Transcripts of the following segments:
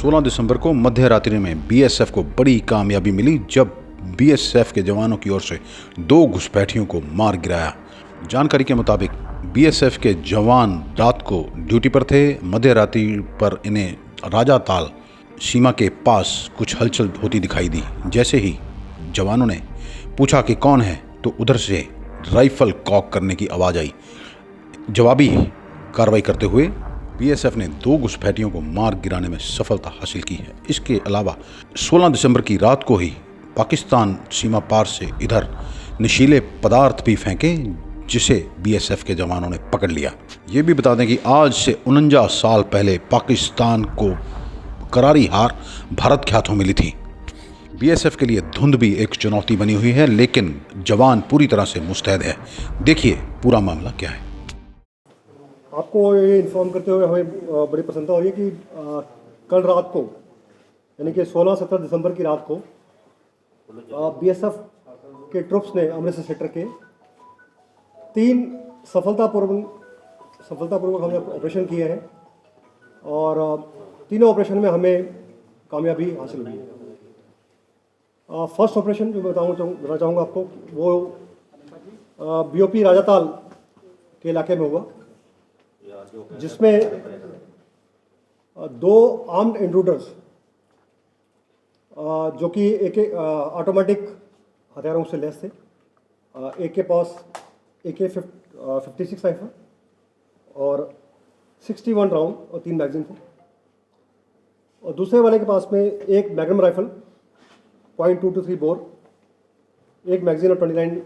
16 दिसंबर को मध्य रात्रि में बीएसएफ को बड़ी कामयाबी मिली जब बीएसएफ के जवानों की ओर से 2 घुसपैठियों को मार गिराया। जानकारी के मुताबिक बीएसएफ के जवान रात को ड्यूटी पर थे। मध्य रात्रि पर इन्हें राजाताल सीमा के पास कुछ हलचल होती दिखाई दी। जैसे ही जवानों ने पूछा कि कौन है, तो उधर से राइफल कॉक करने की आवाज़ आई। जवाबी कार्रवाई करते हुए बीएसएफ ने 2 घुसपैठियों को मार गिराने में सफलता हासिल की है। इसके अलावा 16 दिसंबर की रात को ही पाकिस्तान सीमा पार से इधर नशीले पदार्थ भी फेंके, जिसे बीएसएफ के जवानों ने पकड़ लिया। ये भी बता दें कि आज से 49 साल पहले पाकिस्तान को करारी हार भारत के हाथों मिली थी। बीएसएफ के लिए धुंध भी एक चुनौती बनी हुई है, लेकिन जवान पूरी तरह से मुस्तैद है। देखिए पूरा मामला क्या है। आपको ये इन्फॉर्म करते हुए हमें बड़ी प्रसन्नता हो रही है कि कल रात को, यानी कि 16-17 दिसंबर की रात को बीएसएफ के ट्रुप्स ने अमृतसर सेक्टर के 3 सफलतापूर्वक हमने ऑपरेशन किए हैं और तीनों ऑपरेशन में हमें कामयाबी हासिल हुई है। फर्स्ट ऑपरेशन जो बताना चाहूँगा आपको, वो बीओपी राजाताल के इलाके में हुआ, जिसमें 2 आर्म्ड इंट्रूडर्स जो कि एक ऑटोमेटिक हथियारों से लैस थे। एक के पास AK-56 राइफल और 61 राउंड और 3 मैगजीन थे, और दूसरे वाले के पास में एक मैग्नम राइफल .223 बोर, एक मैगजीन और 29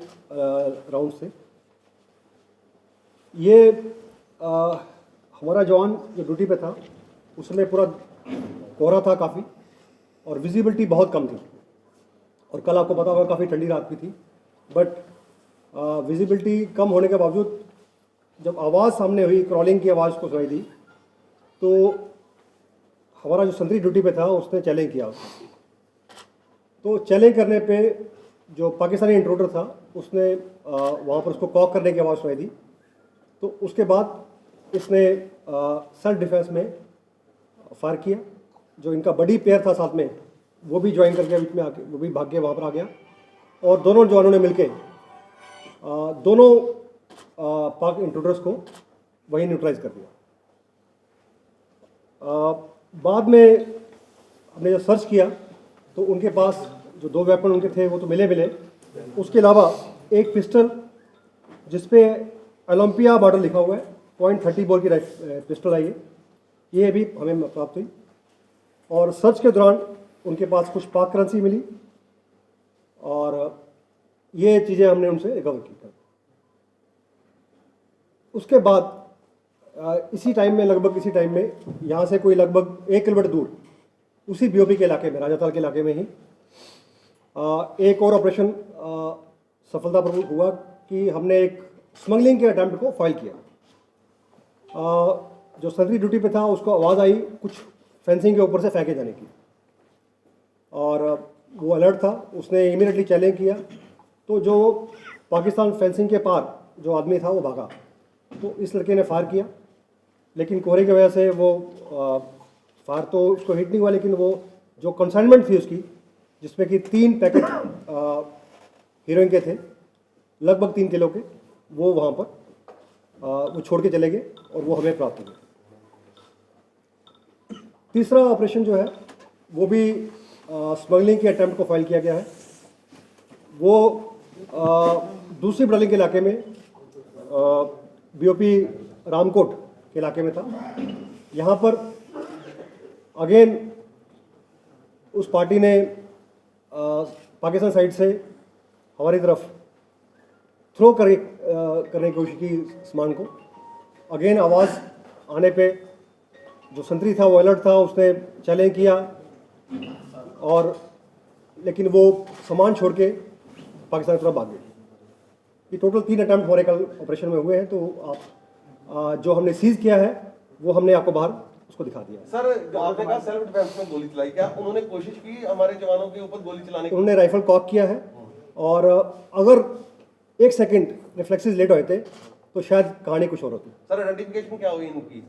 राउंड थे। ये हमारा जवान जो ड्यूटी पे था, उसमें पूरा कोहरा था काफ़ी, और विजिबिलिटी बहुत कम थी, और कल आपको पता होगा काफ़ी ठंडी रात भी थी। बट विजिबिलिटी कम होने के बावजूद जब आवाज़ सामने हुई, क्रॉलिंग की आवाज़ को सुनाई दी, तो हमारा जो संतरी ड्यूटी पे था उसने चैलेंज किया। तो चैलेंज करने पे जो पाकिस्तानी इंट्रूडर था उसने वहाँ पर उसको कॉक करने की आवाज़ सुनाई दी। तो उसके बाद इसने सेल्फ डिफेंस में फायर किया। जो इनका बड़ी पेयर था साथ में, वो भी ज्वाइन करके बीच में आके वो भी भाग के वहाँ पर आ गया, और दोनों जवानों ने मिलके दोनों पाक इंट्रूडर्स को वहीं न्यूट्रलाइज कर दिया। बाद में हमने जब सर्च किया तो उनके पास जो 2 वेपन उनके थे वो तो मिले। उसके अलावा एक पिस्टल जिसपे ओलंपिया मॉडल लिखा हुआ है, .30 बोर की पिस्टल आई है, ये भी हमें प्राप्त हुई। और सर्च के दौरान उनके पास कुछ पाक करेंसी मिली, और ये चीज़ें हमने उनसे रिकवर की। उसके बाद इसी टाइम में यहाँ से कोई लगभग 1 किलोमीटर दूर उसी बीओपी के इलाके में, राजाताल के इलाके में ही एक और ऑपरेशन सफलतापूर्वक हुआ कि हमने एक स्मगलिंग के अटैम्प्ट को फाइल किया। जो संतरी ड्यूटी पे था उसको आवाज़ आई कुछ फेंसिंग के ऊपर से फेंके जाने की, और वो अलर्ट था, उसने इमीडिएटली चैलेंज किया। तो जो पाकिस्तान फेंसिंग के पार जो आदमी था वो भागा, तो इस लड़के ने फायर किया, लेकिन कोहरे की वजह से वो फायर तो उसको हिट नहीं हुआ, लेकिन वो जो कंसाइनमेंट थी उसकी, जिसमें कि 3 पैकेट हीरोइन के थे, लगभग 3 किलो के, वो वहाँ पर वो छोड़ के चले गए, और वो हमें प्राप्त हुए। तीसरा ऑपरेशन जो है वो भी स्मगलिंग के अटैम्प्ट को फाइल किया गया है। वो दूसरी बटालियन के इलाके में बीओपी रामकोट के इलाके में था। यहाँ पर अगेन उस पार्टी ने पाकिस्तान साइड से हमारी तरफ थ्रो करने की कोशिश की सामान को। अगेन आवाज़ आने पे जो संतरी था वो अलर्ट था, उसने चैलेंज किया, और लेकिन वो सामान छोड़ के पाकिस्तान की तरफ भाग गए। ये टोटल 3 अटैम्प्ट हमारे कल ऑपरेशन में हुए हैं। तो आप जो हमने सीज किया है वो हमने आपको बाहर उसको दिखा दिया। सर, आपने कहा सेल्फ डिफेंस में गोली चलाई, क्या उन्होंने कोशिश की हमारे जवानों के ऊपर गोली चलाने की? उन्होंने राइफल कॉक किया है, और अगर 1 सेकंड रिफ्लेक्सेस लेट होते तो शायद कहानी कुछ और होती। सर, आइडेंटिफिकेशन क्या हुई इनकी?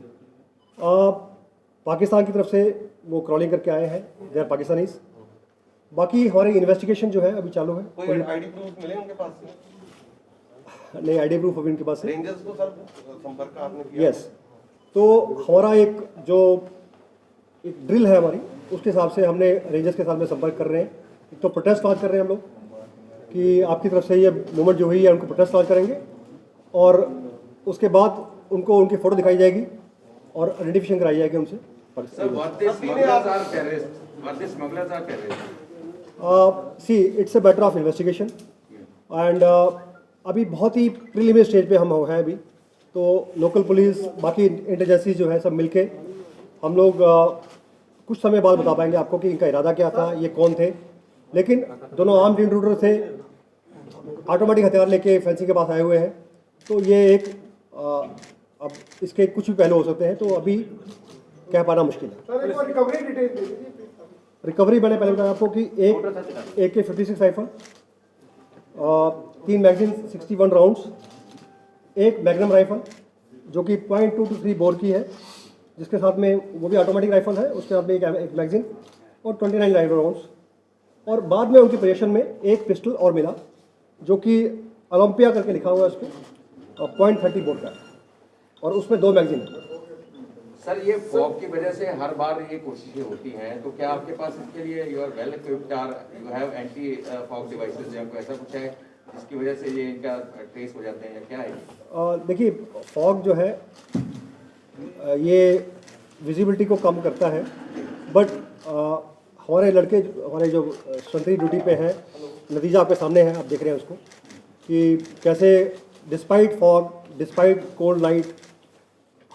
पाकिस्तान की तरफ से वो क्रॉलिंग करके आए हैं, दे आर पाकिस्तानीज। बाकी हमारी इन्वेस्टिगेशन जो है अभी चालू है। कोई आईडी प्रूफ मिले उनके पास से? नहीं, आईडी प्रूफ अभी उनके पास है। रेंजर्स को सर संपर्क आपने किया? यस, तो हमारा एक ड्रिल है हमारी, उसके हिसाब से हमने रेंजर्स के साथ में संपर्क कर रहे हैं। एक तो प्रोटेस्ट लॉन्च कर रहे हैं हम लोग कि आपकी तरफ से ये मूवमेंट जो हुई है उनको प्रोटेस्ट लॉन्च करेंगे, और उसके बाद उनको उनकी फ़ोटो दिखाई जाएगी और आइडेंटिफिकेशन कराई जाएगी उनसे। See it's a matter of investigation and अभी बहुत ही प्रीलिमिनरी स्टेज पे हम हैं अभी। तो लोकल पुलिस, बाकी इंटेलिजेंसीज जो है सब मिलके हम लोग कुछ समय बाद बता पाएंगे आपको कि इनका इरादा क्या था, ये कौन थे। लेकिन दोनों आर्म्ड इंट्रूडर थे, ऑटोमेटिक हथियार लेके फेंसिंग के पास आए हुए हैं। तो ये एक अब इसके कुछ भी पहलू हो सकते हैं, तो अभी कह पाना मुश्किल है। रिकवरी मैंने पहले बताया आपको कि एक AK-56 राइफल, 3 मैगजीन 61 राउंड्स, एक मैग्नम राइफल जो कि .223 बोर की है, जिसके साथ में वो भी ऑटोमेटिक राइफल है, उसके साथ में एक मैगजीन और 29 लाइव राउंड्स। और बाद में उनकी पोजीशन में एक पिस्टल और मिला जो कि ओलंपिया करके लिखा हुआ है उस पर, .30 बोर का है, और उसमें 2 मैगजीन है। सर, ये फॉग की वजह से हर बार ये कोशिशें होती हैं, तो क्या आपके पास इसके लिए यू आर वेल इक्विप्ड और you have anti fog devices या कोई ऐसा कुछ है जिसकी वजह से ये इनका ट्रेस हो जाते हैं, या क्या है? देखिए, फॉग जो है ये विजिबिलिटी को कम करता है, बट हमारे लड़के, हमारे जो सेंट्री ड्यूटी पे हैं, नतीजा आपके सामने है, आप देख रहे हैं उसको कि कैसे despite fog, despite cold night,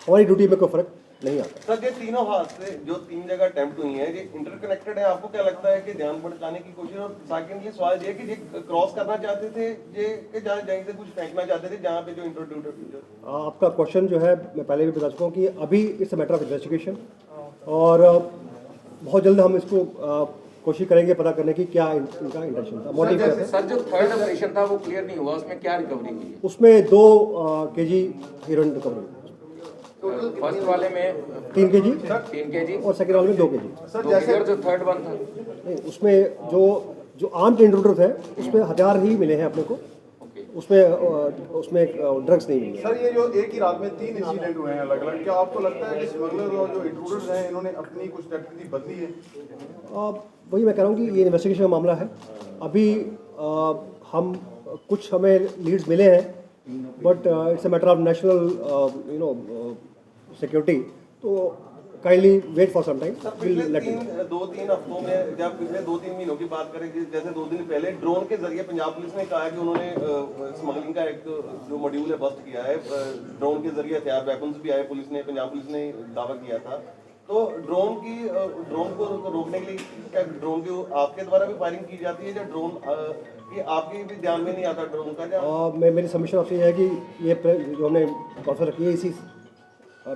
हमारी ड्यूटी में कोई फर्क नहीं आता। सर, ये तीनों हादसे जो 3 जगह अटेम्प्ट हुई हैं, ये इंटरकनेक्टेड है। आपको क्या लगता है कि ध्यान भटकाने की कोशिश? और सेकंड ये सवाल ये कि ये क्रॉस करना चाहते थे, ये कि जहाँ जहीं से कुछ फेंकना चाहते थे, जहाँ पे जो इंट्रोड्यूटर? आपका क्वेश्चन जो है मैं पहले भी बता चुका हूँ कि अभी it's a matter of investigation, और बहुत जल्द हम इसको कोशिश करेंगे पता करने की क्या इनका इंटेंशन था, मोटिव क्या था। सर, जो थर्ड ऑपरेशन था वो क्लियर नहीं हुआ, उसमें क्या रिकवरी की? उसमें 2 kg हीरोइन रिकवरी, फर्स्ट वाले में 3 kg 3 kg और सेकेंड वाले में 2 kg। सर, जैसे जो थर्ड वन था नहीं, उसमें जो आर्म्ड इंट्रूडर थे उसमें हथियार ही मिले हैं अपने को, उसमें ड्रग्स नहीं मिले। सर, ये जो एक ही रात में 3 इंसिडेंट हुए हैं अलग अलग, क्या आपको लगता है कि स्मगलर और जो इंट्रूडर्स हैं इन्होंने अपनी कुछ स्ट्रेटजी बदली है? वही मैं कह रहा हूँ कि ये इन्वेस्टिगेशन का मामला है। अभी हम कुछ हमें लीड्स मिले हैं, but it's a matter of national security, तो kindly wait for some time. पिछले 2-3 हफ्तों में, जब पिछले 2-3 महीनों की बात करें, जैसे 2 दिन पहले ड्रोन के जरिए पंजाब पुलिस ने कहा है कि उन्होंने स्मगलिंग का एक जो मॉड्यूल है बस्ट किया है। ड्रोन के जरिए हथियार, वेपन्स भी आए, पंजाब पुलिस ने दावा किया था। तो ड्रोन को रोकने के लिए क्या ड्रोन की आपके द्वारा भी फायरिंग की जाती है, या ड्रोन ये आपके भी ध्यान में नहीं आता ड्रोन का? मेरी सबमिशन आपसे ये है कि ये जो हमने कॉन्फ्रेंस रखी है, इसी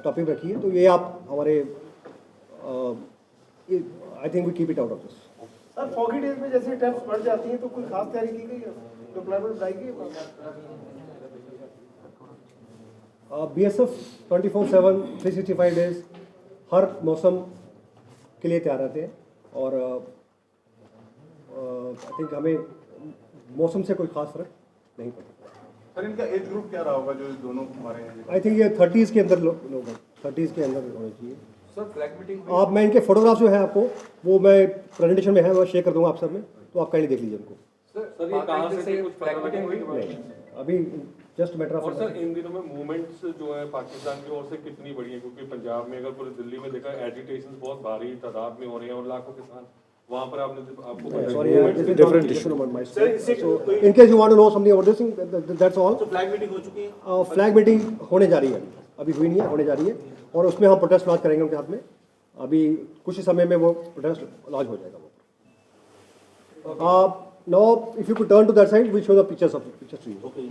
टॉपिक रखी है, तो ये आप हमारे I think we keep it out of this. Sir, foggy days में जैसे अटेम्प्ट्स बढ़ जाती हैं तो कोई खास तैयारी की गई है, डिप्लॉयमेंट बनाई गई है? BSF 24/7 365 डेज हर मौसम के लिए तैयार रहते हैं, और आई थिंक हमें मौसम से कोई खास फर्क नहीं पड़ता। सर, इनका एज ग्रुप क्या रहा होगा जो दोनों मारे हैं? आई थिंक ये 30s के अंदर लोग हैं, 30s के अंदर होने चाहिए। सर, फ्लैग मीटिंग आप, मैं इनके फोटोग्राफ जो है आपको वो मैं प्रेजेंटेशन में है, मैं शेयर कर दूंगा आप सब में, तो आप कहीं देख लीजिए उनको। सर, ये कहाँ से कुछ फ्लैग मीटिंग हुई? नहीं, अभी जस्ट मैटर और ऑफ। सर, इन दिनों में मूवमेंट्स जो है पाकिस्तान की ओर से कितनी बड़ी है? क्योंकि पंजाब में, अगर पूरे दिल्ली में देखा, एजिटेशन बहुत भारी तादाद में हो रहे हैं और लाखों किसान वहाँ पर आपको Sorry, this is different issue about my state. So, in case you want to know something about this thing, that's all. तो फ्लैग मीटिंग हो चुकी है? फ्लैग मीटिंग होने जा रही है, अभी हुई नहीं है, होने जा रही है, और उसमें हम प्रोटेस्ट लॉन्च करेंगे उनके हाथ में। अभी कुछ ही समय में वो प्रोटेस्ट लॉन्च हो जाएगा वो। Now, if you could turn to that side, we'll show the pictures to you. Okay,